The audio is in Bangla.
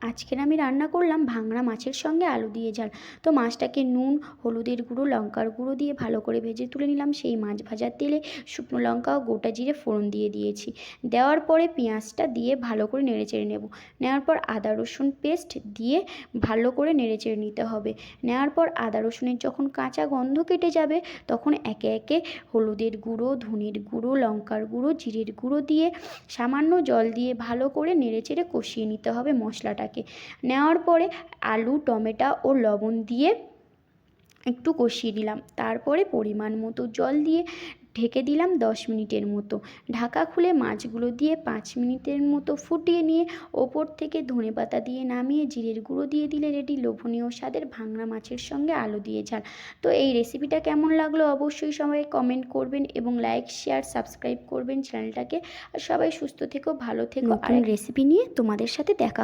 আজকের আমি রান্না করলাম ভাঙড়া মাছের সঙ্গে আলু দিয়ে ঝাল। তো মাছটাকে নুন, হলুদের গুঁড়ো, লঙ্কার গুঁড়ো দিয়ে ভালো করে ভেজে তুলে নিলাম। সেই মাছ ভাজার তেলে শুকনো লঙ্কা ও গোটা জিরে ফোড়ন দিয়ে দিয়েছি। দেওয়ার পরে পেঁয়াজটা দিয়ে ভালো করে নেড়েচেড়ে নেব। নেওয়ার পর আদা রসুন পেস্ট দিয়ে ভালো করে নেড়েচেড়ে নিতে হবে। নেওয়ার পর আদা রসুনের যখন কাঁচা গন্ধ কেটে যাবে তখন একে একে হলুদের গুঁড়ো, ধনের গুঁড়ো, লঙ্কার গুঁড়ো, জিরের গুঁড়ো দিয়ে সামান্য জল দিয়ে ভালো করে নেড়েচেড়ে কষিয়ে নিতে হবে মশলাটাকে। নেওয়ার পরে আলু, টমেটো ও লবণ দিয়ে একটু কষিয়ে নিলাম। তারপরে পরিমাণ মতো জল দিয়ে ঢেকে দিলাম 10 মিনিটের মতো। ঢাকা খুলে মাছগুলো দিয়ে 5 মিনিটের মতো ফুটিয়ে নিয়ে ওপর থেকে ধনেপাতা দিয়ে নামিয়ে জিরের গুঁড়ো দিয়ে দিলে রেডি লোভনীয় স্বাদের ভাঙড়া মাছের সঙ্গে আলু দিয়ে ঝাল। তো এই রেসিপিটা কেমন লাগলো অবশ্যই সবাই কমেন্ট করবেন এবং লাইক, শেয়ার, সাবস্ক্রাইব করবেন চ্যানেলটাকে। আর সবাই সুস্থ থেকো, ভালো থেকো। আর রেসিপি নিয়ে তোমাদের সাথে দেখা